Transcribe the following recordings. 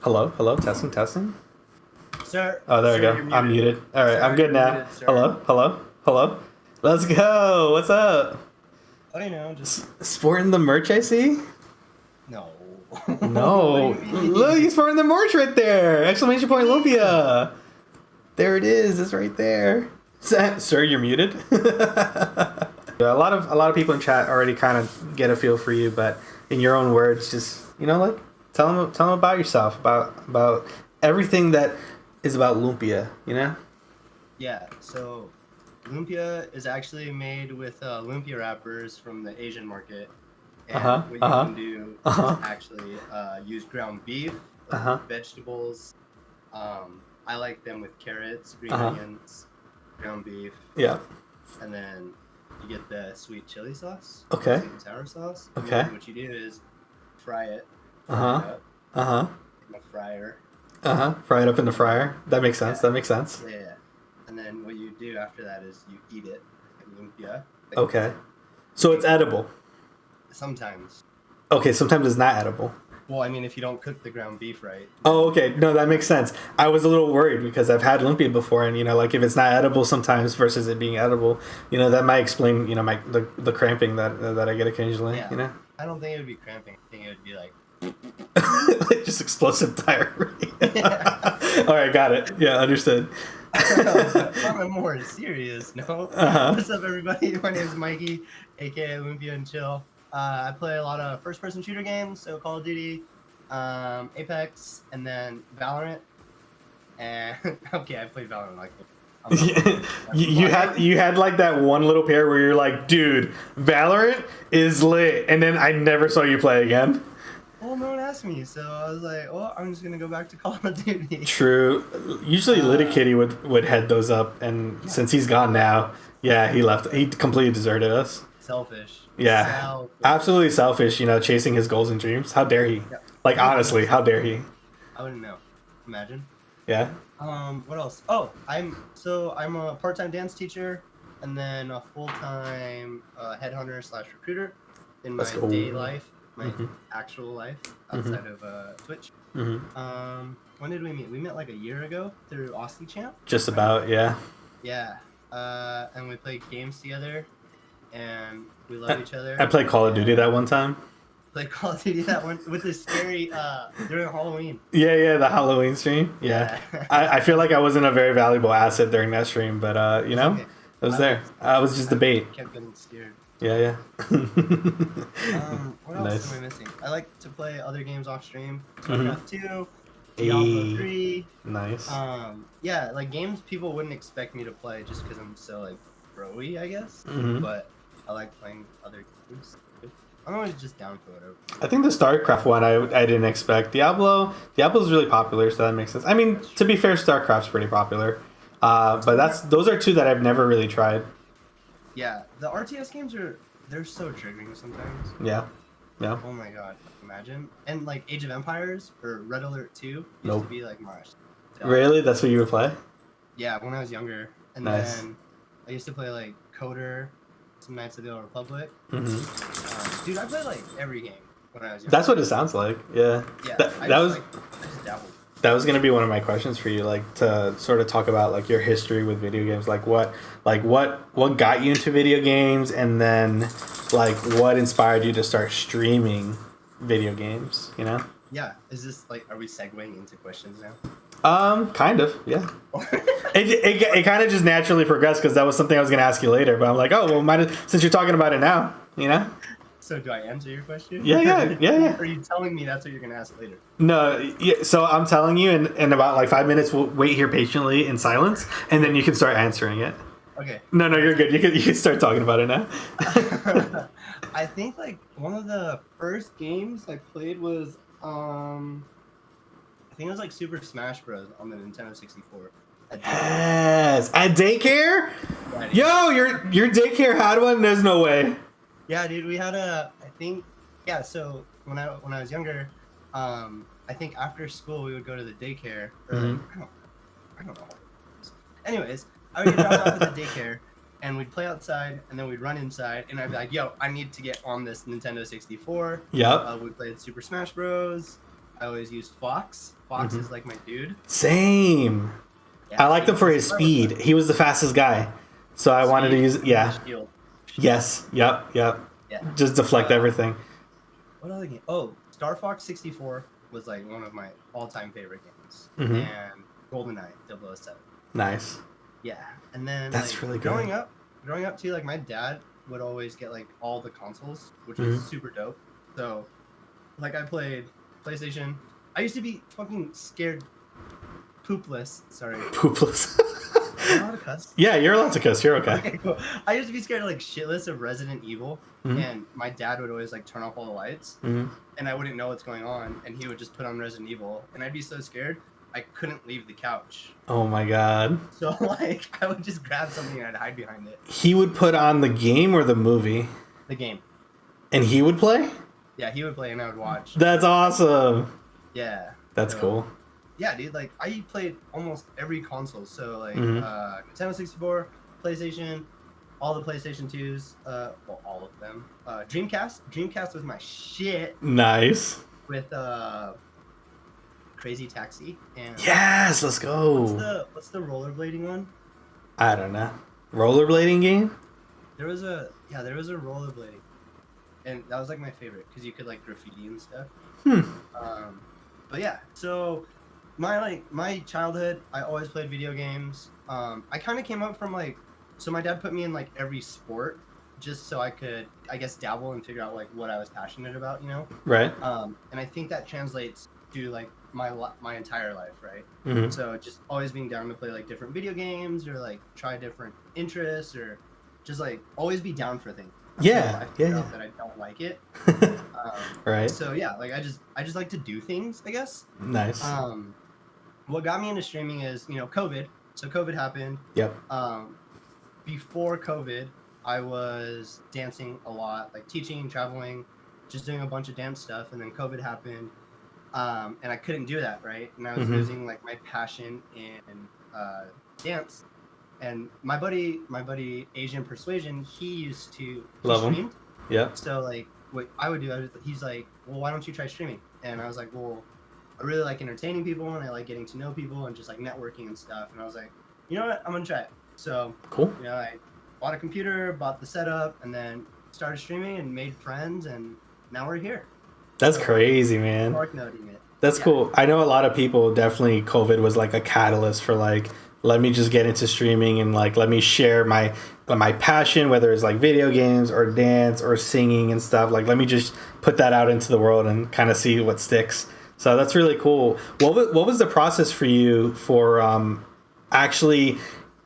Hello, hello, testing, testing. Sir. Oh, there we sir, go. you're I'm muted. All right, Sir, I'm good you're now. muted, sir. Hello, hello, hello. Let's go. What's up? I know, just Sporting the merch, I see. no. No, What do you mean? look, he's sporting the merch right there! Exclamation point, Lumpia. There it is. It's right there. Sir, you're muted. A lot of people in chat already kind of get a feel for you, but in your own words, just like tell them about yourself, about everything that is about Lumpia. Yeah, so lumpia is actually made with lumpia wrappers from the Asian market. And what you can do is actually use ground beef, vegetables. I like them with carrots, green onions, ground beef. Yeah. And then you get the sweet chili sauce. Okay. Sweet and sour sauce. And Okay. then what you do is fry it. In a fryer. Fry it up in the fryer. That makes sense. Yeah. That makes sense. Yeah. And then what you do after that is you eat it. Lumpia. Okay. So it's edible. Sometimes. Okay, sometimes it's not edible. Well, I mean, if you don't cook the ground beef right. Oh, okay. No, that makes sense. I was a little worried because I've had lumpia before, and like if it's not edible sometimes versus it being edible, that might explain the cramping that I get occasionally. Yeah. I don't think it would be cramping. I think it would be like just explosive diarrhea. All right, got it. Yeah, understood. On a more serious note, what's up, everybody? My name is Mikey, aka LumpiaAndChill. I play a lot of first-person shooter games, so Call of Duty, Apex, and then Valorant. And okay, I played Valorant like you had like that one little pair where you're like, dude, Valorant is lit, and then I never saw you play again. Well, no one asked me, so I was like, well, I'm just gonna go back to Call of Duty. True. Usually Little Kitty would head those up, and since he's gone now, yeah, he left. He completely deserted us. Selfish. Yeah. Selfish. Absolutely selfish, chasing his goals and dreams. How dare he? Yeah. Like, honestly, how dare he? I wouldn't know. Imagine. Yeah. What else? Oh, I'm a part-time dance teacher, and then a full-time headhunter / recruiter in my day life, my actual life outside of Twitch. When did we meet? We met like a year ago through Aussie Champ. Just about, yeah. Yeah. And we played games together, and we love each other. I played Call of Duty that one time. Played Call of Duty that one with the scary during Halloween. Yeah, the Halloween stream. Yeah. I feel like I wasn't a very valuable asset during that stream, but okay. I was there. I was just the bait. Kept getting scared. Yeah. What else am I missing? I like to play other games off stream. Minecraft 2, Diablo 3. Nice. Yeah, like games people wouldn't expect me to play just because I'm so like pro-y, I guess. But I like playing other games. I'm always just down for whatever. I think the StarCraft one I didn't expect. Diablo's really popular, so that makes sense. I mean, to be fair, StarCraft's pretty popular. But those are two that I've never really tried. Yeah, the RTS games they're so triggering sometimes. Yeah. Oh my god, imagine. And like Age of Empires or Red Alert 2 used to be like my Really? That's what you would play? Yeah, when I was younger. And then I used to play like Coder, some Knights of the Old Republic. Dude, I played like every game when I was younger. That's what it sounds like. Yeah. Yeah. I just dabbled. That was gonna be one of my questions for you, like to sort of talk about like your history with video games, like what got you into video games, and then like what inspired you to start streaming video games. Yeah. Is this like, are we segueing into questions now? Kind of, yeah. it kind of just naturally progressed because that was something I was gonna ask you later, but I'm like, oh well, since you're talking about it now, So do I answer your question? Yeah. Are you telling me that's what you're gonna ask later? No, yeah. So I'm telling you, in about like 5 minutes, we'll wait here patiently in silence, and then you can start answering it. Okay. No, you're good. You can start talking about it now. I think like one of the first games I played was I think it was like Super Smash Bros. On the Nintendo 64. Yes, at daycare. Yo, your daycare had one. There's no way. Yeah, dude, we had so when I was younger, I think after school we would go to the daycare. Or I don't know. Anyways, I would get dropped off at the daycare, and we'd play outside, and then we'd run inside, and I'd be like, yo, I need to get on this Nintendo 64. Yep. We played Super Smash Bros. I always used Fox. Fox is like my dude. Same. Yeah, I liked him for his speed. He was the fastest guy, so I wanted to use. Yeah. Shield. Yes. Yep. Yep. Yeah. Just deflect everything. What other game? Oh, Star Fox 64 was like one of my all-time favorite games, and GoldenEye 007. Nice. Yeah, and then that's like, really good. Growing up too, like my dad would always get like all the consoles, which was super dope. So, like I played PlayStation. I used to be fucking scared, poopless. Sorry. Poopless. Am I allowed to cuss? Yeah, you're allowed to cuss. You're okay. Okay, cool. I used to be scared like shitless of Resident Evil, and my dad would always like turn off all the lights, and I wouldn't know what's going on, and he would just put on Resident Evil, and I'd be so scared I couldn't leave the couch. Oh my god. So like I would just grab something and I'd hide behind it. He would put on the game or the movie? The game. And he would play? Yeah, he would play and I would watch. That's awesome. Yeah. That's cool. Yeah, dude, like I played almost every console. So like Nintendo 64, PlayStation, all the PlayStation 2s, well, all of them. Dreamcast was my shit. Nice. With Crazy Taxi and yes, let's go. What's the rollerblading one? I don't know. Rollerblading game? There was a rollerblading, and that was like my favorite because you could like graffiti and stuff. But yeah, so my childhood, I always played video games. I kind of came up from like, so my dad put me in like every sport just so I could, I guess, dabble and figure out like what I was passionate about, you know? Right. And I think that translates to like my entire life, right? So just always being down to play like different video games or like try different interests or just like always be down for things. Yeah, I figure out that I don't like it. Right. So yeah, like I just like to do things, I guess. Nice. What got me into streaming is, you know, COVID. So COVID happened. Yep. Before COVID, I was dancing a lot, like teaching, traveling, just doing a bunch of dance stuff, and then COVID happened. And I couldn't do that, right? And I was losing like my passion in dance. And my buddy Asian Persuasion, he used to love him. Yeah. So like what I would do, he's like, well, why don't you try streaming? And I was like, well, I really like entertaining people and I like getting to know people and just like networking and stuff. And I was like, you know what, I'm gonna try it. So cool. You know, I bought a computer, bought the setup, and then started streaming and made friends, and now we're here. That's crazy, man. Dark noting it. That's cool. I know a lot of people, definitely COVID was like a catalyst for like, let me just get into streaming and like let me share my passion, whether it's like video games or dance or singing and stuff. Like let me just put that out into the world and kind of see what sticks. So that's really cool. What was the process for you for actually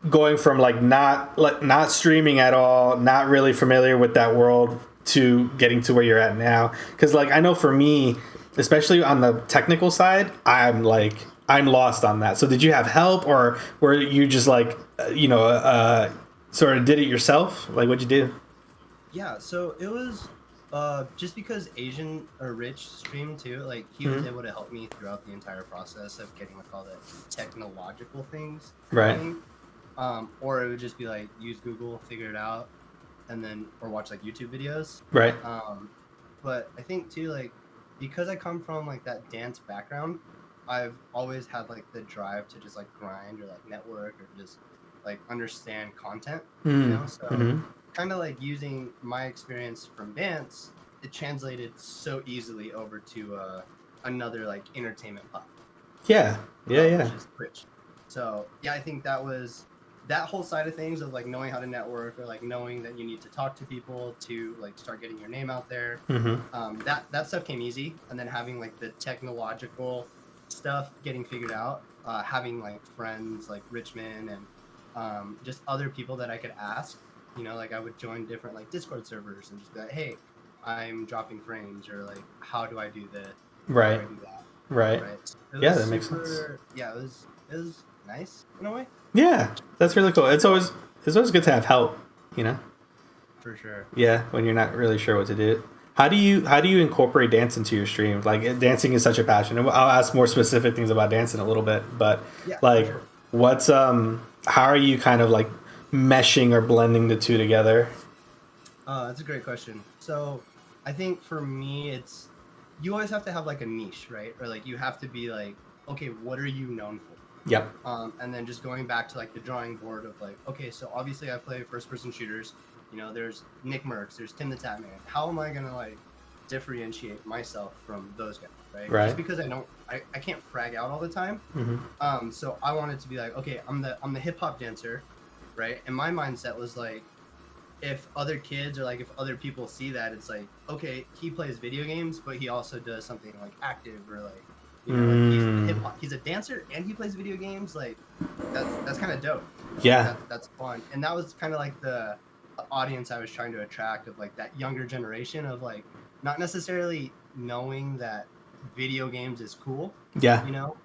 going from like not streaming at all, not really familiar with that world, to getting to where you're at now? Because like I know for me, especially on the technical side, I'm lost on that. So did you have help, or were you just like sort of did it yourself? Like what'd you do? Yeah, so it was just because Asian or Rich streamed too, like he was able to help me throughout the entire process of getting like all the technological things. Right. Or it would just be like use Google, figure it out, and then or watch like YouTube videos. Right. But I think too, like because I come from like that dance background, I've always had like the drive to just like grind or like network or just like understand content, you know? So kind of like using my experience from dance, it translated so easily over to another like entertainment platform. Yeah. Which is Twitch. So yeah, I think that was that whole side of things of like knowing how to network or like knowing that you need to talk to people to like start getting your name out there. That stuff came easy, and then having like the technological stuff getting figured out, having like friends like Richmond and just other people that I could ask, you know, like I would join different like Discord servers and just be like, hey, I'm dropping frames, or like how do I do this? Right. How do I do that? Right. So yeah, that makes sense. Yeah, it was nice in a way. Yeah, that's really cool. It's always good to have help, you know. For sure. Yeah, when you're not really sure what to do. How do you incorporate dance into your stream? Like dancing is such a passion. I'll ask more specific things about dancing in a little bit, but like sure. What's how are you kind of like meshing or blending the two together? That's a great question. So I think for me it's you always have to have like a niche, right? Or like you have to be like, okay, what are you known for? Yep. And then just going back to like the drawing board of like, okay, so obviously I play first person shooters. You know, there's Nick Merckx, there's Tim the Tatman. How am I gonna like differentiate myself from those guys, right? Just because I can't frag out all the time. So I wanted to be like, okay, I'm the hip hop dancer, right? And my mindset was like, if other kids or like if other people see that, it's like, okay, he plays video games, but he also does something like active or like, you know, like he's hip hop, he's a dancer and he plays video games. Like that's kind of dope. Yeah, that's fun. And that was kind of like the audience I was trying to attract, of like that younger generation of like not necessarily knowing that video games is cool. Yeah. You know,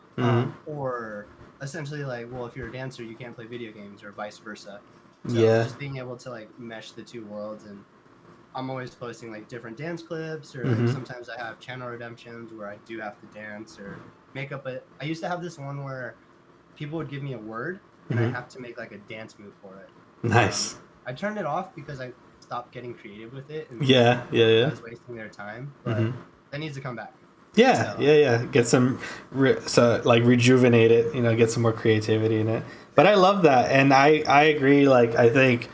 or essentially like, well, if you're a dancer, you can't play video games, or vice versa. So just being able to like mesh the two worlds. And I'm always posting like different dance clips, or like sometimes I have channel redemptions where I do have to dance or make up I used to have this one where people would give me a word and I have to make like a dance move for it. Nice. I turned it off because I stopped getting creative with it. And I was wasting their time, but that needs to come back. Get some, rejuvenate it, you know, get some more creativity in it. But I love that. And I agree. Like, I think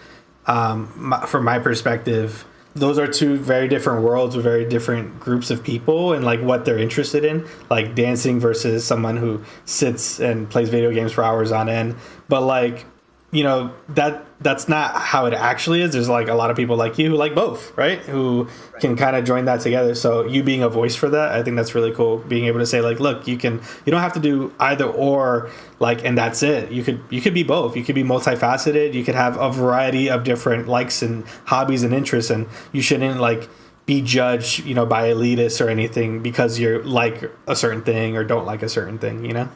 from my perspective, those are two very different worlds with very different groups of people and like what they're interested in, like dancing versus someone who sits and plays video games for hours on end. But like, you know, that's not how it actually is. There's like a lot of people like you who like both, right? Who can kind of join that together. So you being a voice for that, I think that's really cool. Being able to say like, look, you don't have to do either or, like, and that's it. You could be both. You could be multifaceted. You could have a variety of different likes and hobbies and interests, and you shouldn't like be judged, you know, by elitists or anything because you're like a certain thing or don't like a certain thing, you know?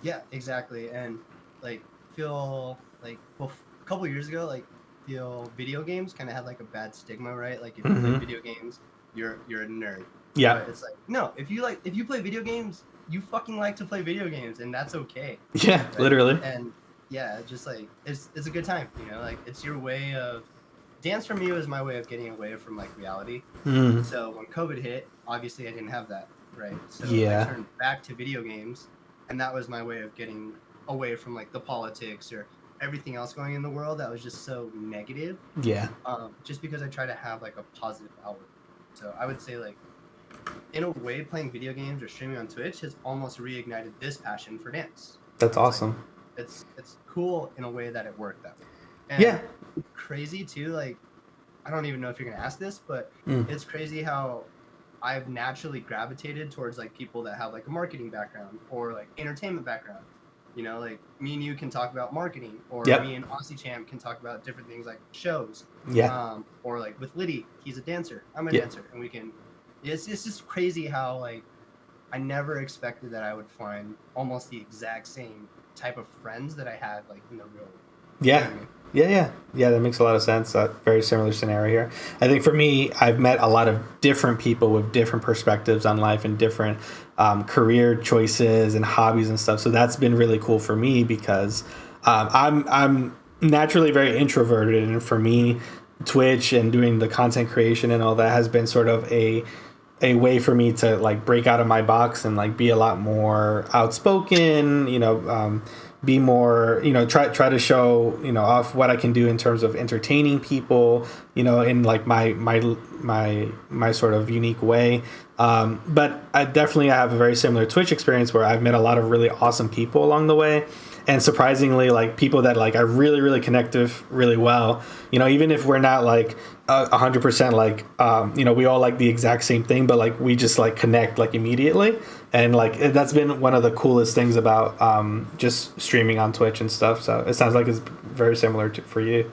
Yeah, exactly. And like feel like, well, a couple years ago, like feel video games kind of had like a bad stigma, right? Like if you play video games, you're a nerd. Yeah. But it's like, no, if you play video games, you fucking like to play video games, and that's okay. Yeah, right? Literally. And yeah, just like it's a good time, you know, like it's your way of dance. For me was my way of getting away from like reality. So when COVID hit, obviously I didn't have that, right? So I turned back to video games, and that was my way of getting away from like the politics or everything else going in the world that was just so negative. Just because I try to have like a positive outlook. So I would say like, in a way, playing video games or streaming on Twitch has almost reignited this passion for dance. That's awesome. Like, it's cool in a way that it worked that way. And crazy too, like, I don't even know if you're gonna ask this, but it's crazy how I've naturally gravitated towards like people that have like a marketing background or like entertainment background. You know, like me and you can talk about marketing, or me and Aussie Champ can talk about different things like shows. Or like with Liddy, he's a dancer, I'm a dancer, and we can. It's just crazy how like I never expected that I would find almost the exact same type of friends that I had like in the real world. Yeah. You know what I mean? Yeah, that makes a lot of sense. Very similar scenario here. I think for me, I've met a lot of different people with different perspectives on life and different career choices and hobbies and stuff. So that's been really cool for me because I'm naturally very introverted, and for me, Twitch and doing the content creation and all that has been sort of a way for me to like break out of my box and like be a lot more outspoken, you know, be more, you know, try to show, you know, off what I can do in terms of entertaining people, you know, in like my sort of unique way. But I definitely have a very similar Twitch experience where I've met a lot of really awesome people along the way. And surprisingly, like people that like I really, really connect with really well, you know, even if we're not like 100% like, you know, we all like the exact same thing, but like we just like connect like immediately. And like that's been one of the coolest things about just streaming on Twitch and stuff. So it sounds like it's very similar for you.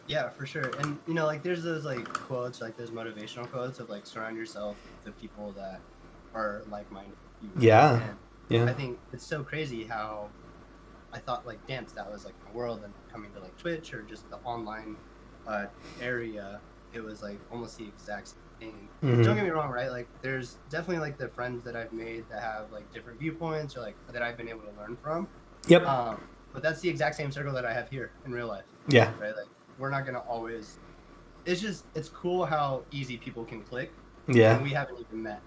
Yeah, for sure. And you know, like there's those like quotes, like those motivational quotes of like surround yourself with the people that are like-minded. Yeah. I think it's so crazy how I thought like dance, that was like my world, and coming to like Twitch or just the online area, it was like almost the exact same thing. Don't get me wrong, right? Like there's definitely like the friends that I've made that have like different viewpoints or like that I've been able to learn from. But that's the exact same circle that I have here in real life. Right? Like we're not gonna always. It's cool how easy people can click. And we haven't even met.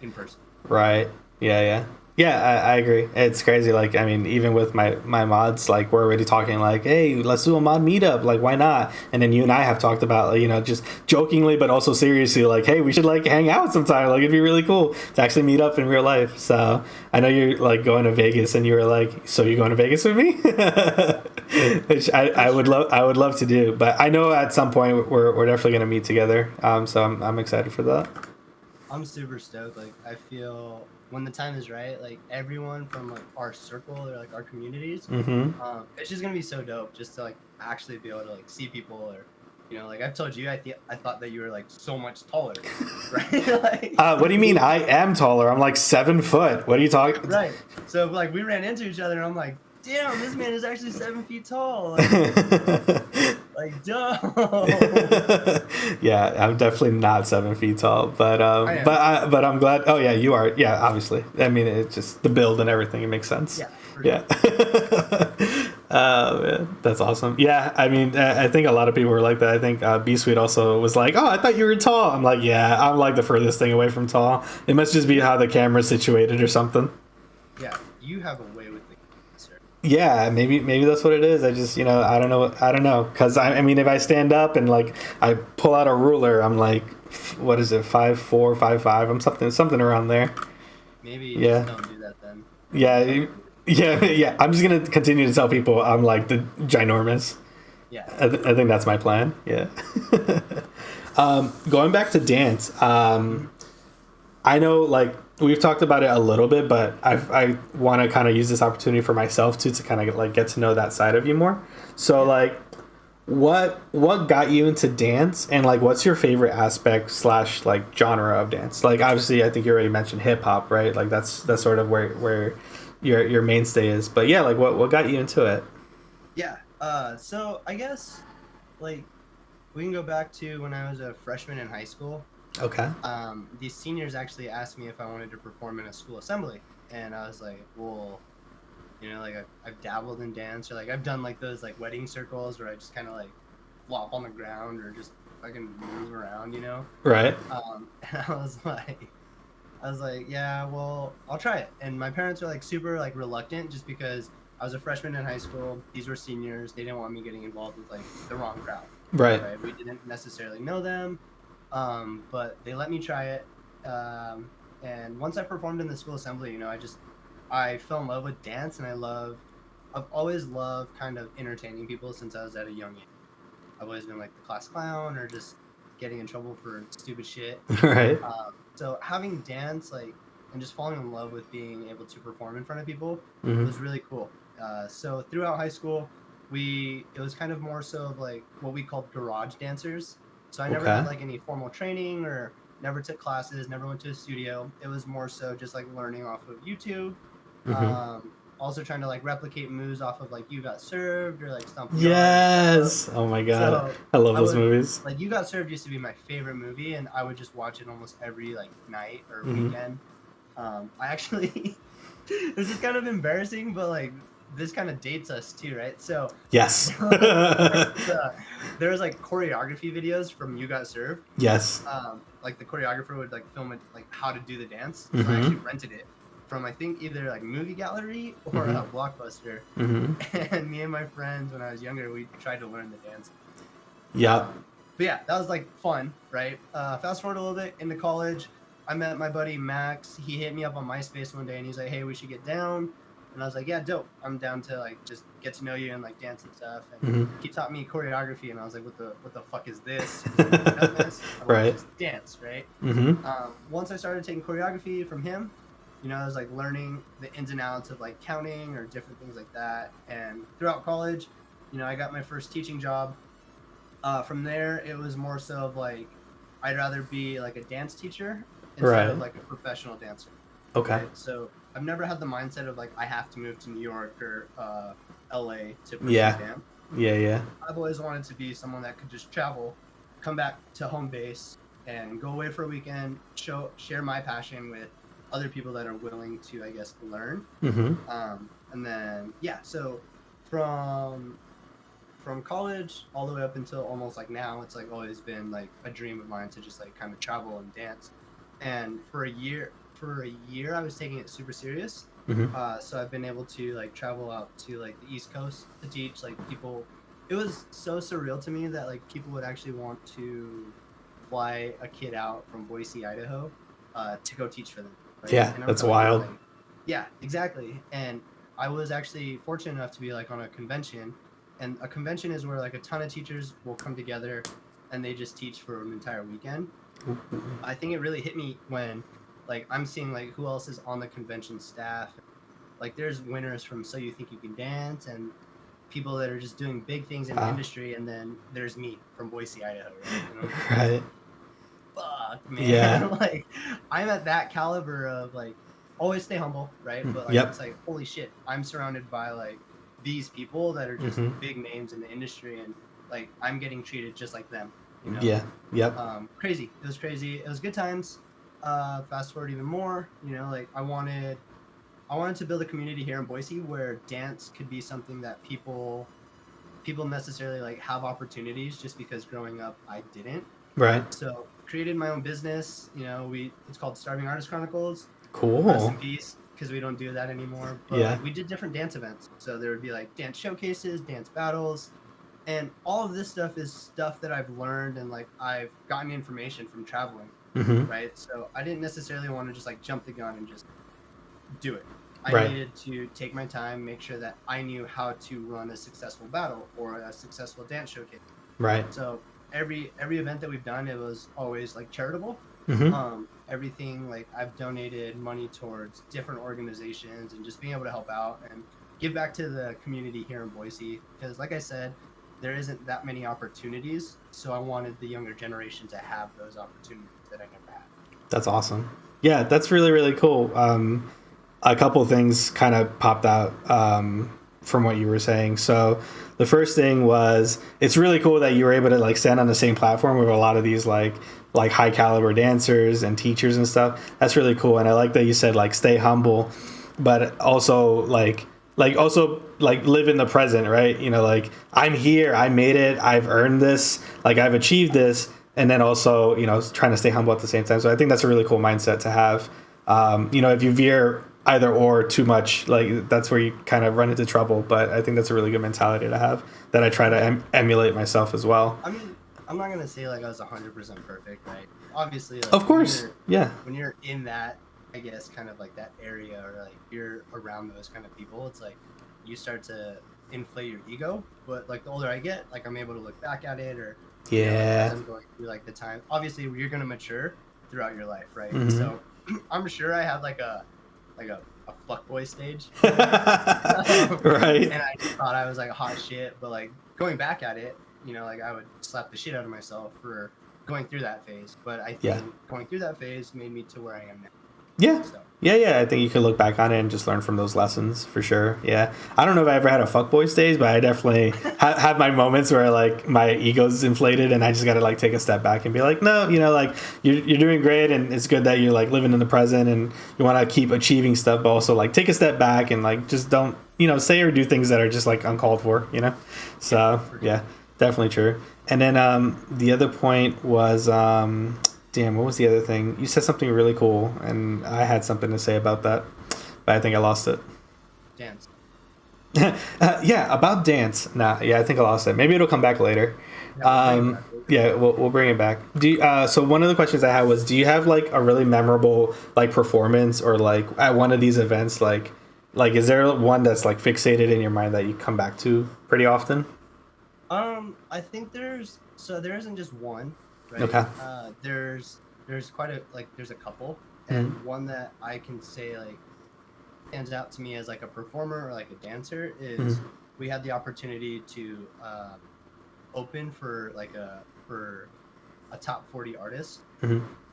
in person. Right. Yeah. Yeah, I agree. It's crazy. Like, I mean, even with my mods, like, we're already talking, like, hey, let's do a mod meetup. Like, why not? And then you and I have talked about, like, just jokingly, but also seriously, like, hey, we should, like, hang out sometime. Like, it'd be really cool to actually meet up in real life. So I know you're, like, going to Vegas, and you were like, so you're going to Vegas with me? Which I would love to do. But I know at some point we're definitely going to meet together. So I'm excited for that. I'm super stoked. Like, I feel when the time is right, like everyone from like our circle or like our communities, it's just gonna be so dope just to like actually be able to like see people, or like I've told you, I thought that you were like so much taller, right? Like, What do you mean? I am taller. I'm like 7 foot. What are you talking? Right. So like we ran into each other, and I'm like, damn, this man is actually 7 feet tall. Like, like dope. Yeah, I'm definitely not 7 feet tall, but I'm glad. Oh yeah, you are. Yeah, obviously. I mean, it's just the build and everything. It makes sense. Yeah. Yeah. Man, that's awesome. Yeah, I mean, I think a lot of people were like that. I think B Sweet also was like, "Oh, I thought you were tall." I'm like, "Yeah, I'm like the furthest thing away from tall. It must just be how the camera's situated or something." Yeah, you have a way with the sir. Yeah, maybe that's what it is. I just, I don't know, because I mean, if I stand up and like I pull out a ruler, I'm like, what is it, 5'4", 5'5"? I'm something around there. Maybe you just don't do that then. Yeah, yeah. I'm just gonna continue to tell people I'm like the ginormous. Yeah. I think that's my plan. Yeah. Going back to dance, I know, like, we've talked about it a little bit, but I want to kind of use this opportunity for myself too, to kind of like get to know that side of you more. So like, what got you into dance, and like, what's your favorite aspect / like genre of dance? Like, obviously, I think you already mentioned hip hop, right? Like that's sort of where your mainstay is. But yeah, like what got you into it? Yeah. So I guess like we can go back to when I was a freshman in high school. Okay. These seniors actually asked me if I wanted to perform in a school assembly, and I was like, well, like I've dabbled in dance, or like I've done like those like wedding circles where I just kind of like flop on the ground or just fucking move around, Right. And I was like, yeah, well, I'll try it. And my parents were like super like reluctant, just because I was a freshman in high school. These were seniors. They didn't want me getting involved with like the wrong crowd. Right. We didn't necessarily know them. But they let me try it. And once I performed in the school assembly, I fell in love with dance, and I've always loved kind of entertaining people since I was at a young age. I've always been like the class clown, or just getting in trouble for stupid shit. Right. So having dance, like, and just falling in love with being able to perform in front of people was really cool. So throughout high school, it was kind of more so of like what we called garage dancers. So I never had like any formal training, or never took classes, never went to a studio. It was more so just like learning off of YouTube. Also trying to like replicate moves off of like You Got Served, or like Stomp. Yes. Oh my god. So I love those movies. Like You Got Served used to be my favorite movie, and I would just watch it almost every like night or weekend. I actually this is kind of embarrassing, but like this kind of dates us too, right? So yes. There was like choreography videos from You Got Served. Yes. Like the choreographer would like film it, like how to do the dance. So I actually rented it from, I think, either like Movie Gallery or a Blockbuster. And me and my friends, when I was younger, we tried to learn the dance. Yeah. But yeah, that was like fun, right? Fast forward a little bit into college, I met my buddy Max. He hit me up on MySpace one day, and he's like, "Hey, we should get down." And I was like, "Yeah, dope. I'm down to like just get to know you and like dance and stuff." And he taught me choreography, and I was like, "What the fuck is this?" Right. Just dance, right? Once I started taking choreography from him, I was like learning the ins and outs of like counting or different things like that. And throughout college, I got my first teaching job. From there, it was more so of like, I'd rather be like a dance teacher instead of like a professional dancer. Okay. Right? So I've never had the mindset of like I have to move to New York or LA to pursue dance. Yeah. I've always wanted to be someone that could just travel, come back to home base, and go away for a weekend, share my passion with other people that are willing to, I guess, learn. And then so from college all the way up until almost like now, it's like always been like a dream of mine to just like kind of travel and dance. And for a year, for a year I was taking it super serious. So I've been able to like travel out to like the East Coast to teach like people. It was so surreal to me that like people would actually want to fly a kid out from Boise, Idaho, to go teach for them. Right? Yeah, And I'm that's telling you, wild. like, yeah, exactly. And I was actually fortunate enough to be like on a convention, and a convention is where like a ton of teachers will come together and they just teach for an entire weekend. I think it really hit me when like I'm seeing like who else is on the convention staff. Like there's winners from So You Think You Can Dance and people that are just doing big things in the industry, and then there's me from Boise, Idaho, right? And I'm just Right. like, fuck, man. Yeah. Like I'm at that caliber of like always stay humble, right? But like Yep. it's like holy shit, I'm surrounded by like these people that are just big names in the industry, and like I'm getting treated just like them. You know? Yeah. Yep. Crazy. It was crazy. It was good times. Fast forward even more, you know, like I wanted to build a community here in Boise where dance could be something that people necessarily like have opportunities just because growing up I didn't. Right. So created my own business. You know, it's called Starving Artist Chronicles. Cool. Rest in peace, because we don't do that anymore. But Yeah. like, we did different dance events. So there would be like dance showcases, dance battles, and all of this stuff is stuff that I've learned and like I've gotten information from traveling. Right. So I didn't necessarily want to just like jump the gun and just do it. I needed to take my time, make sure that I knew how to run a successful battle or a successful dance showcase. Right. So every event that we've done, it was always like charitable. Everything like I've donated money towards different organizations and just being able to help out and give back to the community here in Boise, because like I said, there isn't that many opportunities, so I wanted the younger generation to have those opportunities that I never had. That's awesome. Yeah, that's really, really cool. A couple of things kind of popped out from what you were saying. So the first thing was, it's really cool that you were able to like stand on the same platform with a lot of these like high caliber dancers and teachers and stuff. That's really cool. And I like that you said like stay humble, but also like live in the present, right? You know, like I'm here, I made it, I've earned this, like I've achieved this, and then also, you know, trying to stay humble at the same time. So I think that's a really cool mindset to have. You know, if you veer either or too much, like that's where you kind of run into trouble. But I think that's a really good mentality to have that I try to emulate myself as well. I mean, I'm not gonna say like I was 100% perfect, right? Obviously, like, of course, when you're in that, I guess, kind of like that area, or like you're around those kind of people, it's like you start to inflate your ego. But like the older I get, like I'm able to look back at it, or you know, like, as I'm going through like the time. Obviously, you're gonna mature throughout your life, right? So I'm sure I had like a fuckboy stage, right? And I just thought I was like hot shit, but like going back at it, you know, like I would slap the shit out of myself for going through that phase. But I think going through that phase made me to where I am now. Yeah. So. Yeah. I think you could look back on it and just learn from those lessons for sure. Yeah. I don't know if I ever had a fuckboy stage, but I definitely have my moments where like my ego's inflated and I just got to like take a step back and be like, no, you know, like you're doing great and it's good that you're like living in the present and you want to keep achieving stuff, but also like take a step back and like just don't, you know, say or do things that are just like uncalled for, you know? So yeah, definitely true. And then the other point was, damn, what was the other thing? You said something really cool, and I had something to say about that, but I think I lost it. Dance. Yeah, about dance. Nah, yeah, I think I lost it. Maybe it'll come back later. Yeah, we'll bring it back. So one of the questions I had was, do you have like a really memorable like performance or like at one of these events, like is there one that's like fixated in your mind that you come back to pretty often? I think there isn't just one. Right? Okay. There's quite a there's a couple, and one that I can say like stands out to me as like a performer or like a dancer is we had the opportunity to open for a top 40 artist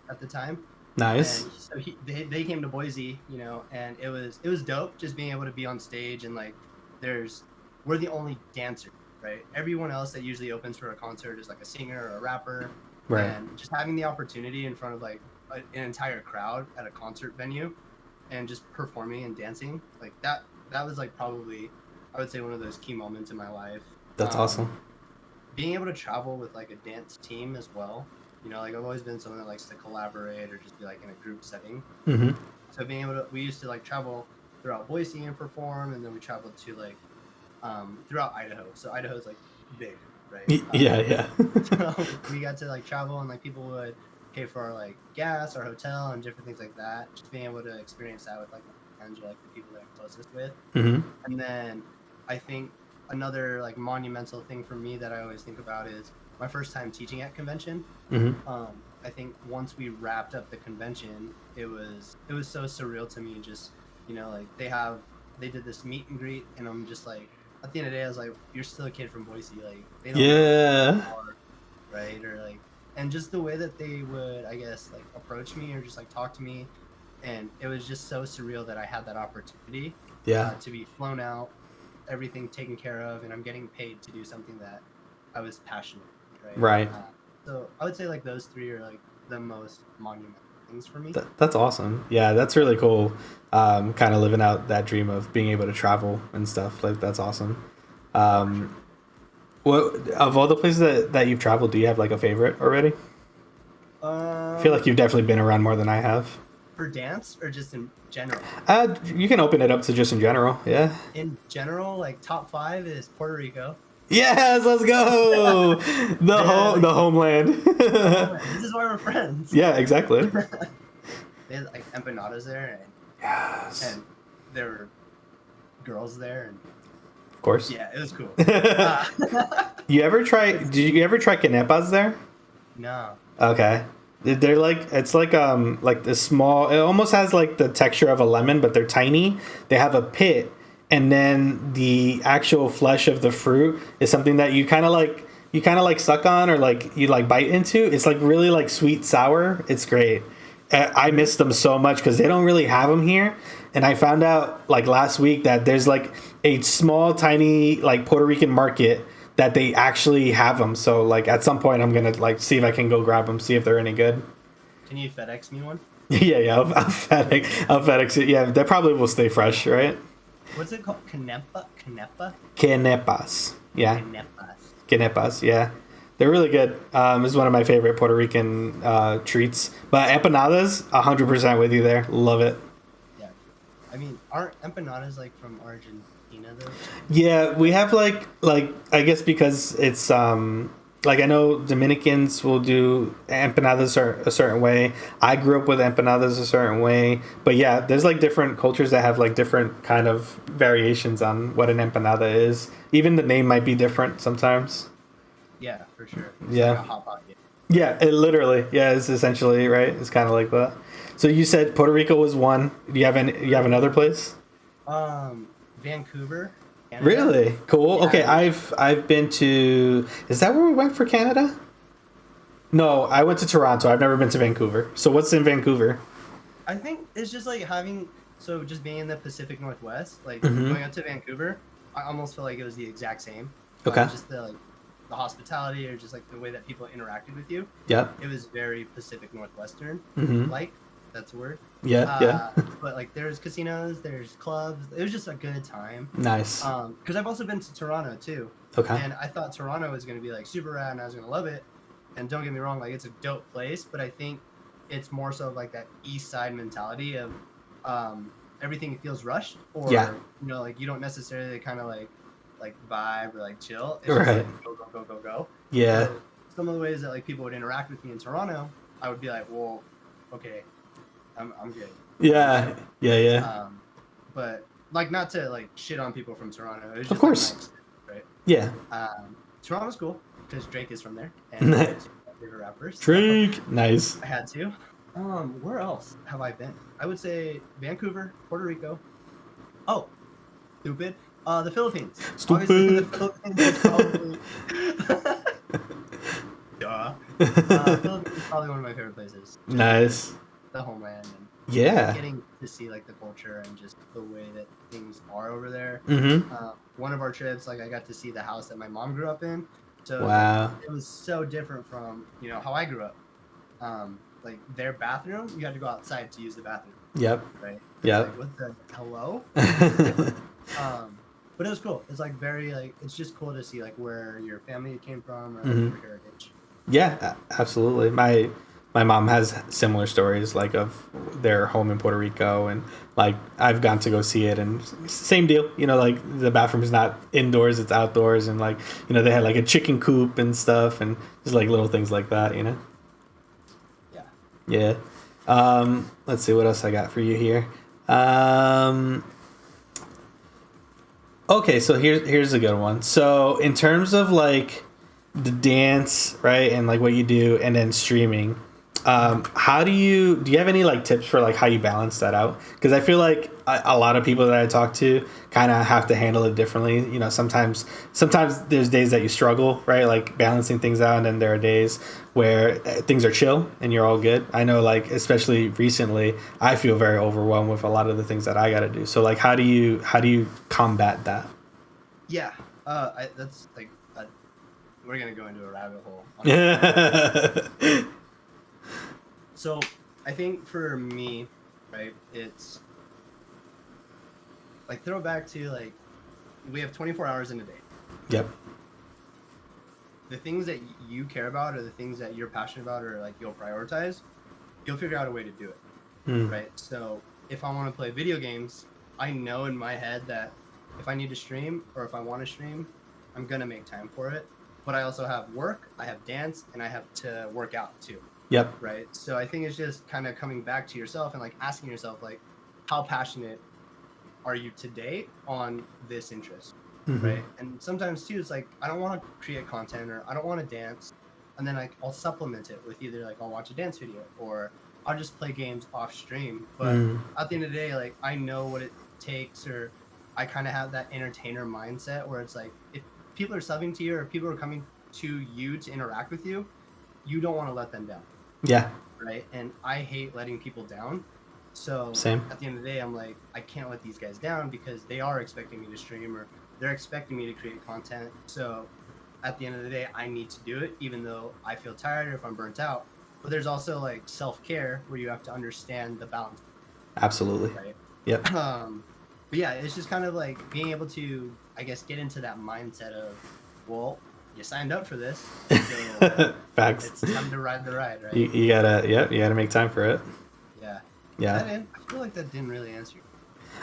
at the time. Nice. And so they came to Boise, you know, and it was dope just being able to be on stage and like we're the only dancer, right? Everyone else that usually opens for a concert is like a singer or a rapper. Right. And just having the opportunity in front of like an entire crowd at a concert venue and just performing and dancing, like that was like probably, I would say, one of those key moments in my life. That's awesome. Being able to travel with like a dance team as well, You know, like I've always been someone that likes to collaborate or just be like in a group setting. Mm-hmm. So being able to, we used to like travel throughout Boise and perform, and then we traveled to like throughout Idaho. So Idaho's like big, right? Yeah. So we got to like travel, and like people would pay for our like gas, our hotel, and different things like that. Just being able to experience that with like my friends or like the people that I'm closest with. Mm-hmm. And then I think another like monumental thing for me that I always think about is my first time teaching at convention. Mm-hmm. I think once we wrapped up the convention, it was so surreal to me. Just, you know, like they did this meet and greet, and I'm just like, at the end of the day, I was like, you're still a kid from Boise, like they don't know more, right? Or like, and just the way that they would, I guess, like approach me or just like talk to me, and it was just so surreal that I had that opportunity, to be flown out, everything taken care of, and I'm getting paid to do something that I was passionate, right? So I would say like those three are like the most monumental things for me. That's awesome. Yeah, that's really cool. Kind of living out that dream of being able to travel and stuff. Like that's awesome. What of all the places that you've traveled, do you have like a favorite already? I feel like you've definitely been around more than I have. For dance or just in general? You can open it up to just in general. Yeah. In general, like top 5 is Puerto Rico. Yes, let's go. The homeland. This is why we're friends. Yeah, exactly. They had like empanadas there, and Yes. and there were girls there, and Of course. yeah, it was cool. Did you ever try canepas there? No. Okay. They're like, it's like this small, it almost has like the texture of a lemon, but they're tiny. They have a pit, and then the actual flesh of the fruit is something that you kind of like suck on, or like you like bite into. It's like really like sweet sour. It's great. I miss them so much because they don't really have them here. And I found out like last week that there's like a small, tiny like Puerto Rican market that they actually have them. So like at some point I'm gonna like see if I can go grab them, see if they're any good. Can you FedEx me one? Yeah. I'll FedEx it. Yeah, they probably will stay fresh, right? What's it called? Canepa? Canepas. Yeah. Canepas. Canepas. Yeah. They're really good. This is one of my favorite Puerto Rican treats. But empanadas, 100% with you there. Love it. Yeah. I mean, aren't empanadas like from Argentina though? Yeah, we have like I guess because it's like I know Dominicans will do empanadas a certain way. I grew up with empanadas a certain way. But yeah, there's like different cultures that have like different kind of variations on what an empanada is. Even the name might be different sometimes. Yeah, for sure. It's Yeah. like a hot pocket. Yeah, it literally. Yeah, it's essentially right. It's kind of like that. So you said Puerto Rico was one. Do you have another place? Vancouver. Canada. Really? Cool. Yeah. Okay, I've been to. Is that where we went for Canada? No, I went to Toronto. I've never been to Vancouver. So what's in Vancouver? I think it's just like just being in the Pacific Northwest, like Mhm. going up to Vancouver, I almost feel like it was the exact same. Okay. Just the hospitality or just like the way that people interacted with you. Yep. It was very Pacific Northwestern, Mhm. like that's a word. Yeah. But like there's casinos, there's clubs. It was just a good time. Nice. Because I've also been to Toronto too, Okay. and I thought Toronto was gonna be like super rad, and I was gonna love it. And don't get me wrong, like it's a dope place, but I think it's more so of like that East Side mentality of everything feels rushed, or Yeah. you know, like you don't necessarily kind of like vibe or like chill. It's Right. just like go go go go go. Yeah. So some of the ways that like people would interact with me in Toronto, I would be like, well, okay, I'm good. Yeah. Yeah. But like not to like shit on people from Toronto. It was just Of course. like, my experience, Yeah. right? Toronto's cool because Drake is from there and Nice. he's one of my favorite rappers. So Drake. Nice. I had to. Where else have I been? I would say Vancouver, Puerto Rico. Oh, stupid. The Philippines. Stupid. Obviously, the Philippines is probably. Duh. Philippines is probably one of my favorite places. Nice. The homeland and Yeah. getting to see like the culture and just the way that things are over there. Mm-hmm. One of our trips, like I got to see the house that my mom grew up in. So Wow. it was so different from how I grew up. Like their bathroom, you had to go outside to use the bathroom, Yep. right? It's Yep. like, what the hello? But it was cool. It's like very like it's just cool to see like where your family came from or like, Mhm. your heritage. Yeah, absolutely. My mom has similar stories like of their home in Puerto Rico, and like I've gone to go see it, and same deal. You know, like the bathroom is not indoors; it's outdoors, and like you know they had like a chicken coop and stuff, and just like little things like that. You know. Yeah. Yeah. Let's see what else I got for you here. Um, okay, so here's a good one. So in terms of like the dance, right, and like what you do, and then streaming, how do you have any like tips for like how you balance that out? Because I feel like a lot of people that I talk to kind of have to handle it differently. You know, sometimes there's days that you struggle, right, like balancing things out, and then there are days where things are chill and you're all good. I know, like especially recently, I feel very overwhelmed with a lot of the things that I got to do. So like, how do you combat that? Yeah. That's like we're gonna go into a rabbit hole. So I think for me, right, it's like throw back to like we have 24 hours in a day. Yep. The things that you care about or the things that you're passionate about or like you'll prioritize, you'll figure out a way to do it. Right? So if I want to play video games, I know in my head that if I need to stream or if I want to stream, I'm gonna make time for it. But I also have work, I have dance, and I have to work out too. Yep. Right. So I think it's just kind of coming back to yourself and like asking yourself, like, how passionate are you today on this interest? Right. And sometimes too, it's like, I don't want to create content or I don't want to dance. And then like, I'll supplement it with either like, I'll watch a dance video or I'll just play games off stream. But at the end of the day, like, I know what it takes, or I kind of have that entertainer mindset where it's like, if people are subbing to you or people are coming to you to interact with you, you don't want to let them down. Yeah. Right. And I hate letting people down. So Same. at the end of the day, I'm like, I can't let these guys down because they are expecting me to stream or they're expecting me to create content. So at the end of the day, I need to do it, even though I feel tired or if I'm burnt out. But there's also like self-care where you have to understand the balance. Absolutely. Right. Yep. But yeah, it's just kind of like being able to, I guess, get into that mindset of, well, you signed up for this, so Facts. it's time to ride the ride, right? You gotta make time for it. Yeah. Yeah. I feel like that didn't really answer you.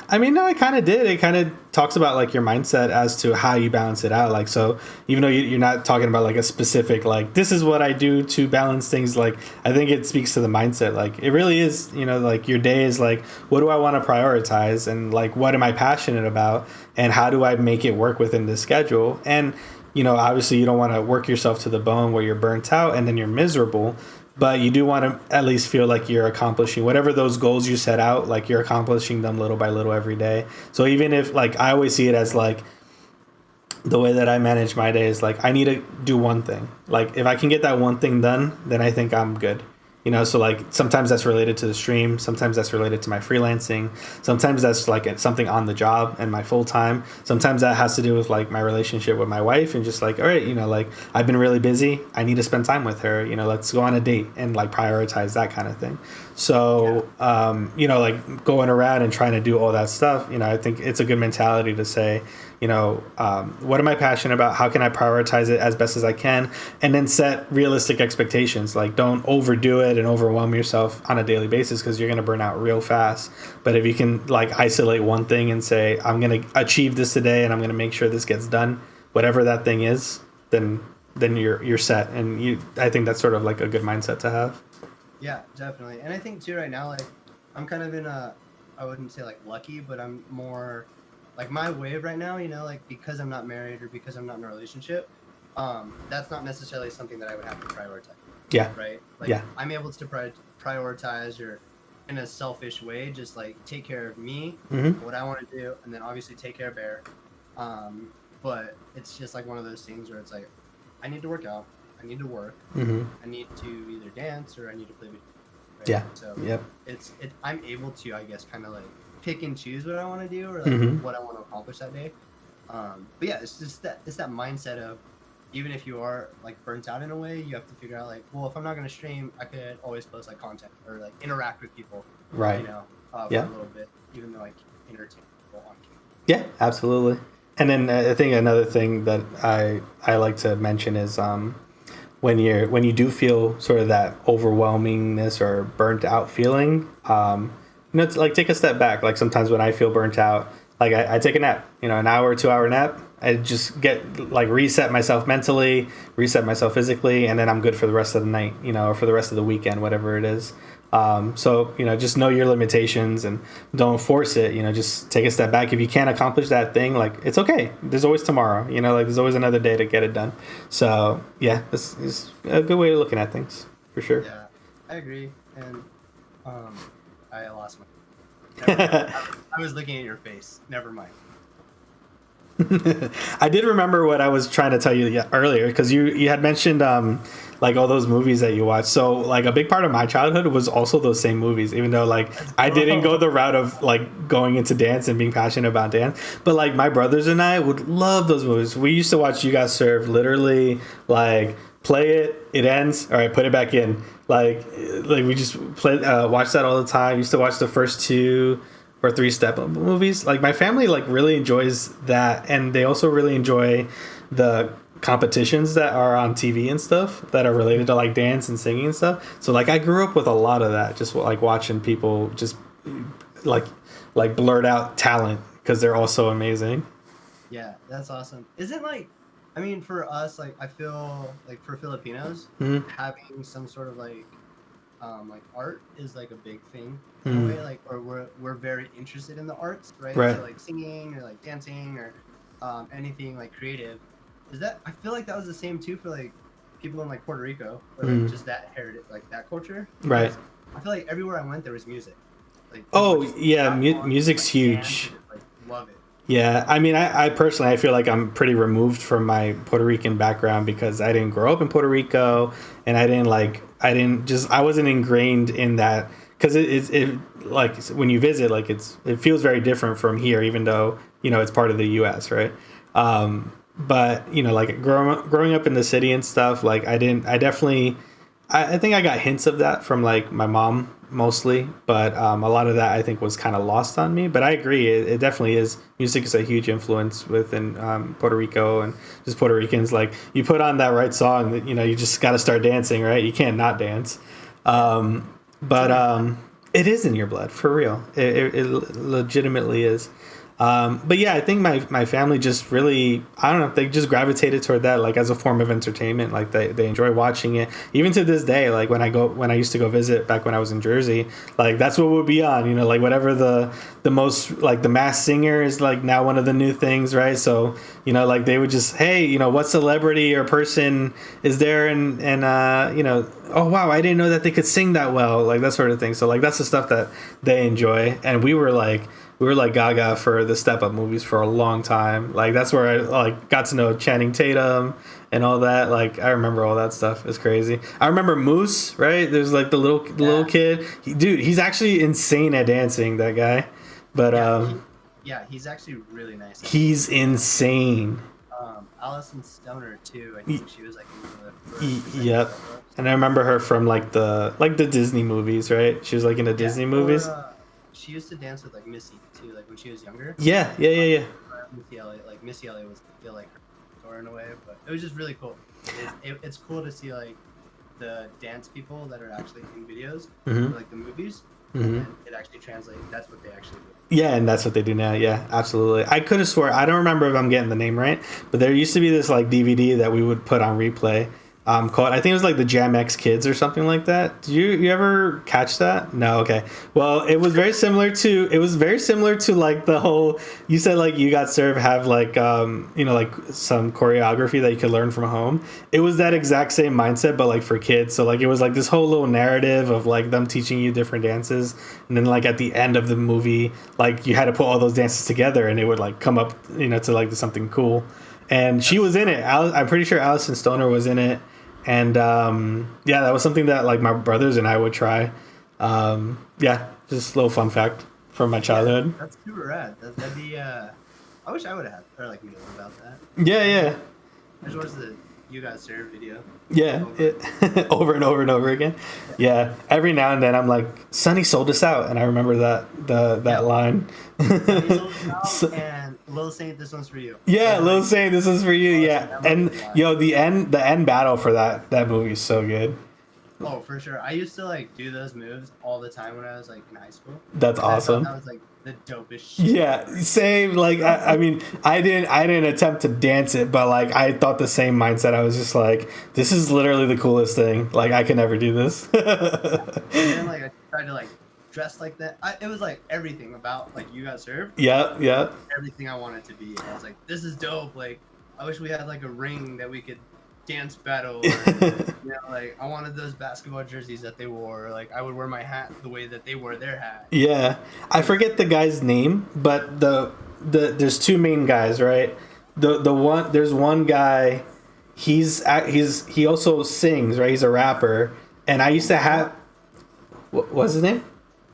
I mean, no, it kind of did. It kind of talks about like your mindset as to how you balance it out. Like, so even though you're not talking about like a specific, like, this is what I do to balance things, like, I think it speaks to the mindset. Like, it really is, you know, like your day is like, what do I want to prioritize? And like, what am I passionate about? And how do I make it work within the schedule? And, you know, obviously you don't want to work yourself to the bone where you're burnt out and then you're miserable. But you do want to at least feel like you're accomplishing whatever those goals you set out, like you're accomplishing them little by little every day. So even if, like, I always see it as like the way that I manage my day is like I need to do one thing. Like if I can get that one thing done, then I think I'm good. You know, so like sometimes that's related to the stream, sometimes that's related to my freelancing, sometimes that's like something on the job and my full time. Sometimes that has to do with like my relationship with my wife and just like, all right, you know, like I've been really busy, I need to spend time with her, you know, let's go on a date and like prioritize that kind of thing. So, you know, like going around and trying to do all that stuff, you know, I think it's a good mentality to say, you know, what am I passionate about? How can I prioritize it as best as I can? And then set realistic expectations. Like don't overdo it and overwhelm yourself on a daily basis because you're going to burn out real fast. But if you can like isolate one thing and say, I'm going to achieve this today and I'm going to make sure this gets done, whatever that thing is, then you're set. And I think that's sort of like a good mindset to have. Yeah, definitely. And I think too right now, like I'm kind of in a, I wouldn't say like lucky, but I'm more like my wave right now, you know, like because I'm not married or because I'm not in a relationship, that's not necessarily something that I would have to prioritize. Yeah. Right. Like yeah. I'm able to prioritize or in a selfish way, just like take care of me, what I want to do, and then obviously take care of Bear. But it's just like one of those things where it's like, I need to work out, I need to work, I need to either dance or I need to play video. Right? Yeah. So yep. I'm able to, I guess, kind of like pick and choose what I want to do or like what I want to accomplish that day. But yeah, it's just that mindset of even if you are like burnt out in a way, you have to figure out like, well, if I'm not going to stream, I could always post like content or like interact with people, right? You know, for a little bit, even though I can't entertain people on camera. Yeah, absolutely. And then I think another thing that I like to mention is when you do feel sort of that overwhelmingness or burnt out feeling, it's like take a step back. Like sometimes when I feel burnt out, like I take a nap, an hour, 2 hour nap. I just get like reset myself mentally, reset myself physically, and then I'm good for the rest of the night, or for the rest of the weekend, whatever it is. So, just know your limitations and don't force it, just take a step back. If you can't accomplish that thing, like it's okay. There's always tomorrow, like there's always another day to get it done. So yeah, this is a good way of looking at things for sure. Yeah, I agree. And, I lost my, I was looking at your face. Never mind. I did remember what I was trying to tell you earlier because you had mentioned like all those movies that you watched. So like a big part of my childhood was also those same movies, even though like I didn't go the route of like going into dance and being passionate about dance. But like my brothers and I would love those movies. We used to watch You Got Served, literally like play it ends, all right, put it back in. Like we just watch that all the time. Used to watch the first 2 or 3 Step Up movies. Like my family like really enjoys that, and they also really enjoy the competitions that are on TV and stuff that are related to like dance and singing and stuff. So like I grew up with a lot of that, just like watching people just like blurt out talent because they're all so amazing. Yeah, that's awesome. Isn't like, I mean, for us, like I feel like for Filipinos, having some sort of like art is like a big thing in a way, like, or we're very interested in the arts, right? So like singing or like dancing or anything like creative. I feel like that was the same too for like people in like Puerto Rico or like just that heritage, like that culture. Right. I feel like everywhere I went there was music. Like music's huge. Like love it. Yeah, I mean, I personally, I feel like I'm pretty removed from my Puerto Rican background because I didn't grow up in Puerto Rico, and I wasn't ingrained in that because it like when you visit, like it feels very different from here, even though it's part of the U.S., right? But like growing up in the city and stuff, like I think I got hints of that from like my mom mostly, but a lot of that I think was kind of lost on me. But I agree, it definitely is. Music is a huge influence within Puerto Rico and just Puerto Ricans. Like you put on that right song, you just got to start dancing, right? You can't not dance. But it is in your blood for real. It legitimately is. But yeah, I think my family just really, I don't know, they just gravitated toward that, like as a form of entertainment. Like they enjoy watching it. Even to this day, like when I used to go visit back when I was in Jersey, like that's what would be on, like whatever the most, like the Masked Singer is like now one of the new things, right? So, like they would just, hey, what celebrity or person is there and oh wow, I didn't know that they could sing that well, like that sort of thing. So like that's the stuff that they enjoy. And we were like gaga for the Step Up movies for a long time. Like that's where I like got to know Channing Tatum and all that. Like I remember all that stuff. It's crazy. I remember Moose, right? There's like the little kid. He's actually insane at dancing, that guy. But he's actually really nice. He's insane. Allison Stoner too. I think she was like in the first. Yep. And I remember her from like the Disney movies, right? She was like in the Disney movies. She used to dance with like Missy too, like when she was younger. Yeah. Missy Elliott was, I feel like, her mentor in a way, but it was just really cool. It's cool to see like the dance people that are actually in videos, like the movies, and it actually translates. That's what they actually do. Yeah, and that's what they do now. Yeah, absolutely. I could have swore, I don't remember if I'm getting the name right, but there used to be this like DVD that we would put on replay. Called, I think it was like the Jam X Kids or something like that. Did you ever catch that? No, okay. Well, it was very similar to like the whole, you said like You Got Served have like like some choreography that you could learn from home. It was that exact same mindset, but like for kids. So like it was like this whole little narrative of like them teaching you different dances, and then like at the end of the movie, like you had to put all those dances together, and it would like come up to like something cool. And she was in it. I'm pretty sure Allison Stoner was in it. And that was something that like my brothers and I would try. Just a little fun fact from my childhood. Yeah, that's super rad. That'd be. I wish I would have had like knew about that. Yeah. I just watched the You Got Served video. Yeah, over and over and over again. Yeah, every now and then I'm like, Sonny sold us out, and I remember that line. Sonny sold us out, and Lil Saint, this one's for you. Yeah, Lil Saint, this is for you. Yeah, and yo, the end battle for that movie is so good. Oh, for sure. I used to like do those moves all the time when I was like in high school. That's awesome. That was like the dopest shit. Yeah, same. Like I mean, I didn't attempt to dance it, but like I thought the same mindset. I was just like, this is literally the coolest thing. Like I can never do this. And then like I tried to like dress like that. It was like everything about like You Got Served. Yeah. Everything I wanted to be. I was like, this is dope. Like I wish we had like a ring that we could dance battle. Or, like I wanted those basketball jerseys that they wore. Like I would wear my hat the way that they wore their hat. Yeah, I forget the guy's name, but there's two main guys, right? There's one guy. He also sings, right? He's a rapper, and I used to have. What's his name?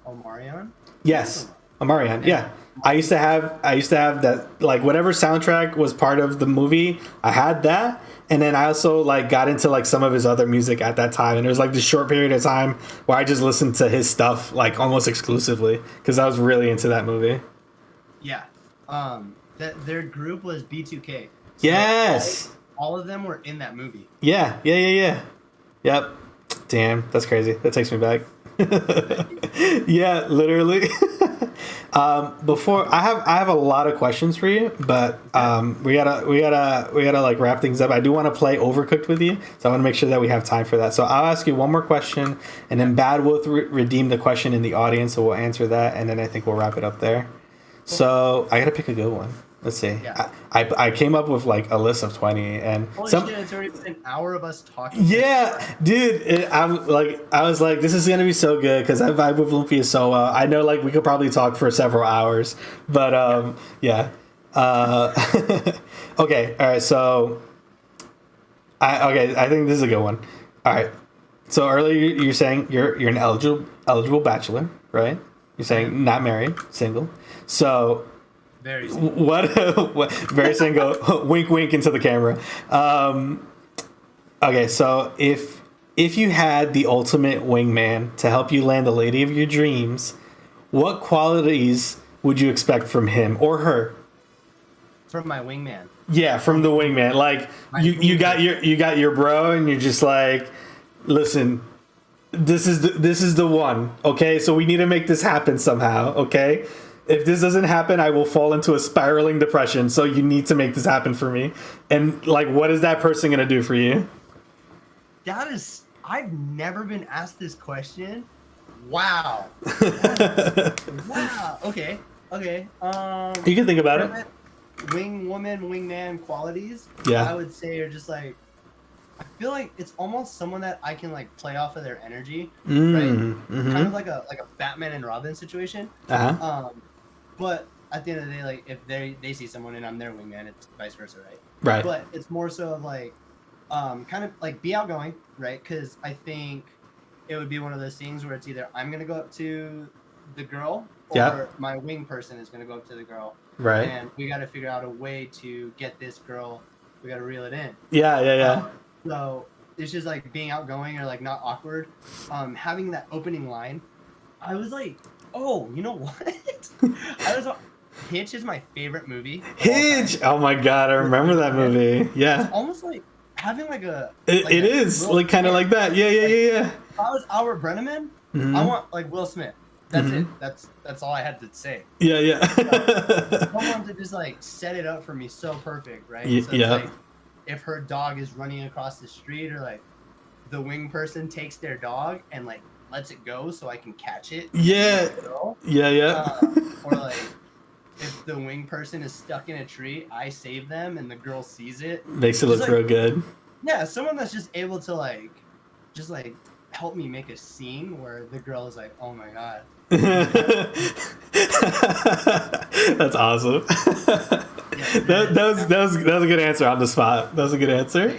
Omarion? Yes, Omarion. Yeah. I used to have that, like whatever soundtrack was part of the movie, I had that. And then I also like got into like some of his other music at that time. And there was like this short period of time where I just listened to his stuff like almost exclusively because I was really into that movie. Yeah. Their group was B2K. So yes. All of them were in that movie. Yeah. Yep. Damn, that's crazy. That takes me back. Yeah, literally. Before I have a lot of questions for you, but we gotta like wrap things up. I do want to play Overcooked with you, so I want to make sure that we have time for that. So I'll ask you one more question, and then Bad will redeem the question in the audience, so we'll answer that, and then I think we'll wrap it up there. Cool. So I gotta pick a good one. Let's see. Yeah. I came up with like a list of 20, and holy shit, it's already been an hour of us talking. Yeah, dude. I was like, this is gonna be so good because I vibe with Lumpia so well. I know like we could probably talk for several hours, but yeah. Okay, all right. So, I think this is a good one. All right. So earlier you're saying you're an eligible bachelor, right? You're saying not married, single. So. Very single. What very single. Wink, wink into the camera. Okay, so if you had the ultimate wingman to help you land the lady of your dreams, what qualities would you expect from him or her? From my wingman. Yeah, from the wingman. Like you got your bro, and you're just like, listen, this is the one. Okay, so we need to make this happen somehow. Okay. If this doesn't happen, I will fall into a spiraling depression. So you need to make this happen for me. And like, what is that person going to do for you? I've never been asked this question. Wow. Wow. Okay. You can think about it. Wingman qualities. Yeah. I would say are just like, I feel like it's almost someone that I can like play off of their energy, right? Mm-hmm. Kind of like a Batman and Robin situation. But at the end of the day, like if they see someone and I'm their wingman, it's vice versa, right? Right. But it's more so of like, kind of like be outgoing, right? Because I think it would be one of those things where it's either I'm gonna go up to the girl or my wing person is gonna go up to the girl, right? And we got to figure out a way to get this girl. We got to reel it in. Yeah. So it's just like being outgoing or like not awkward. Having that opening line, I was like, oh, you know what? Hitch is my favorite movie. Hitch! Oh my god, I remember that movie. Yeah. It's almost like having like a. It is like kind of like that. Yeah. If I was Albert Brenneman, I want like Will Smith. That's it. That's all I had to say. Yeah. Someone to just like set it up for me so perfect, right? So yeah. Like, if her dog is running across the street, or like the wing person takes their dog and like lets it go so I can catch it. Yeah. Or like if the wing person is stuck in a tree, I save them and the girl sees it. Makes it look like, real good. Yeah, someone that's just able to like just like help me make a scene where the girl is like, oh my god. That's awesome. That was a good answer on the spot. That was a good answer.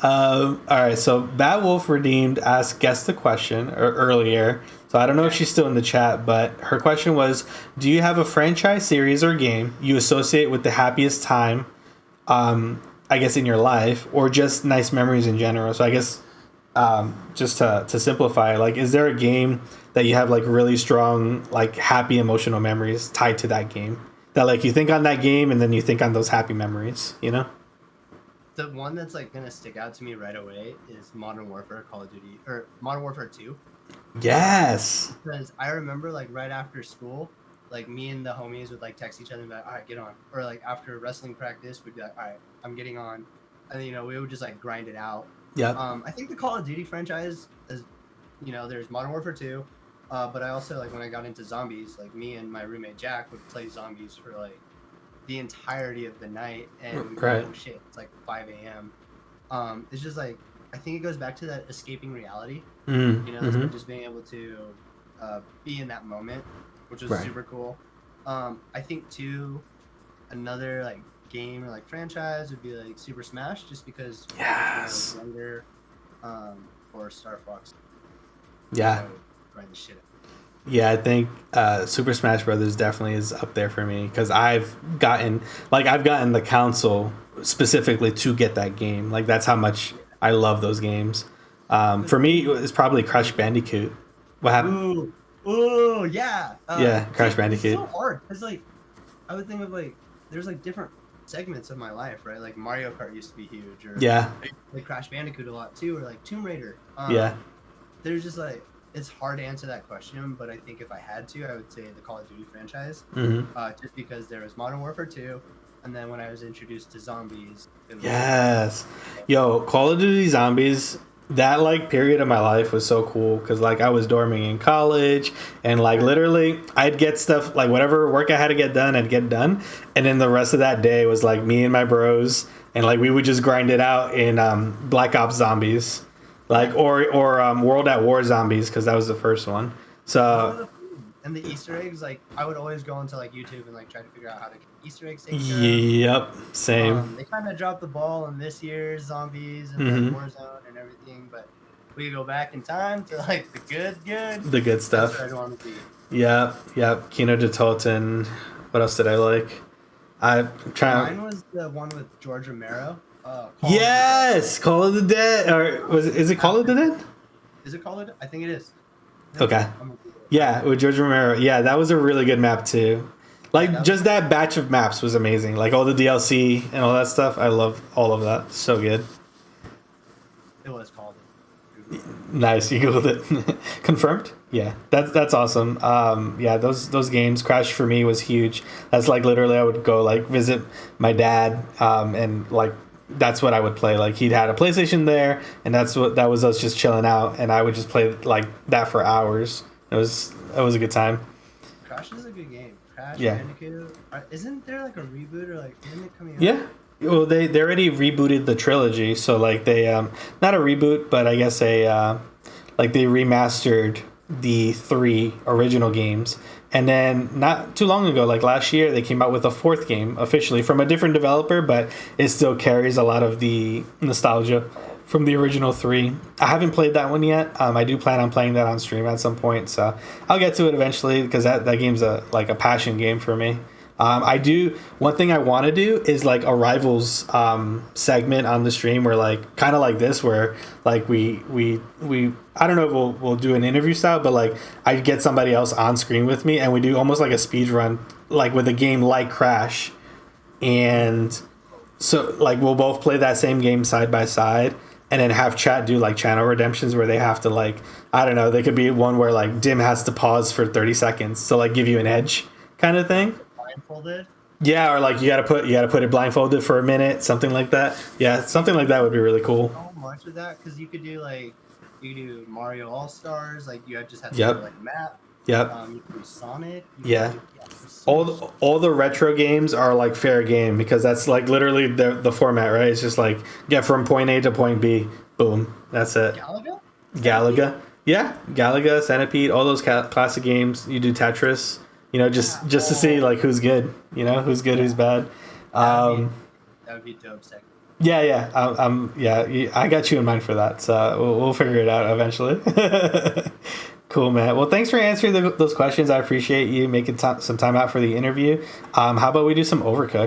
All right, so Bad Wolf Redeemed asked guest a question earlier. So I don't know if she's still in the chat, but her question was, do you have a franchise, series, or game you associate with the happiest time, I guess, in your life, or just nice memories in general? So I guess just to simplify, like, is there a game that you have like really strong, like happy emotional memories tied to that game that like you think on that game and then you think on those happy memories, you know? The one that's like gonna stick out to me right away is Modern Warfare, Call of Duty, or Modern Warfare 2. Yes. Because I remember like right after school, like me and the homies would like text each other and be like, all right, get on. Or like after wrestling practice, we'd be like, all right, I'm getting on. And then, you know, we would just like grind it out. Yeah. I think the Call of Duty franchise is, you know, there's Modern Warfare 2. But I also, like, when I got into zombies, like me and my roommate Jack would play zombies for like the entirety of the night. And we'd be like, oh shit, it's like 5 a.m. It's just like, I think it goes back to that escaping reality. You know, so just being able to be in that moment, which was super cool. I think too, another like game or like franchise would be like Super Smash, just because when I was younger, or Star Fox. Yeah. Grind the shit out. Yeah, I think Super Smash Brothers definitely is up there for me because I've gotten the console specifically to get that game. Like that's how much I love those games. For me, it's probably Crash Bandicoot. What happened? Ooh, yeah. Yeah, Crash Bandicoot. It's so hard because like I would think of like there's like different segments of my life, right? Like Mario Kart used to be huge, or like Crash Bandicoot a lot too, or like Tomb Raider. There's just like it's hard to answer that question, but I think if I had to, I would say the Call of Duty franchise, just because there was Modern Warfare 2, and then when I was introduced to zombies. Yo, Call of Duty Zombies. That like period of my life was so cool because like I was dorming in college and like literally I'd get stuff like whatever work I had to get done I'd get done, and then the rest of that day was like me and my bros and like we would just grind it out in Black Ops Zombies, like or World at War Zombies because that was the first one. So and the Easter eggs, like I would always go into like YouTube and like try to figure out how to get Easter eggs. Yep, same. They kind of dropped the ball on this year's zombies and like Warzone and everything, but we could go back in time to like the good stuff. That's where I'd want to be. Yep. Kino de Toten. What else did I like? Mine was the one with George Romero. Call of the Dead. Or is it Call of the Dead? Is it Call of the Dead? I think it is. Okay. Yeah, with George Romero. Yeah, that was a really good map too. Like just that batch of maps was amazing. Like all the DLC and all that stuff. I love all of that. So good. It was called it. Nice, you googled it. Confirmed? Yeah, that's awesome. Yeah, those games. Crash for me was huge. That's like literally I would go like visit my dad, and like that's what I would play. Like he'd had a PlayStation there, and that was us just chilling out, and I would just play like that for hours. It was a good time. Crash is a good game. Crash Bandicoot. Isn't there like a reboot or like isn't it coming out? Yeah. Well, they already rebooted the trilogy, so like they not a reboot, but I guess like they remastered the 3 original games, and then not too long ago, like last year, they came out with a 4th game officially from a different developer, but it still carries a lot of the nostalgia from the original 3. I haven't played that one yet. I do plan on playing that on stream at some point, so I'll get to it eventually because that game's a passion game for me. One thing I want to do is like a Rivals segment on the stream where like kind of like this where like we I don't know if we'll do an interview style, but like I get somebody else on screen with me and we do almost like a speed run like with a game like Crash, and so like we'll both play that same game side by side and then have chat do like channel redemptions where they have to like, I don't know, they could be one where like Dim has to pause for 30 seconds to like give you an edge kind of thing. Blindfolded? Yeah, or like you gotta put it blindfolded for a minute, something like that. Yeah, something like that would be really cool. So much of that because you could do Mario All Stars, like you just have to do like a map. Yep. You could do Sonic. All the retro games are like fair game because that's like literally the format, right? It's just like get from point A to point B, boom, that's it. Galaga, yeah, Galaga, Centipede, all those classic games. You do Tetris, you know, just to see like who's good, you know, who's good, who's bad. That would be dope. Second. Yeah. I got you in mind for that, so we'll figure it out eventually. Cool, man. Well, thanks for answering those questions. I appreciate you making some time out for the interview. How about we do some Overcooked?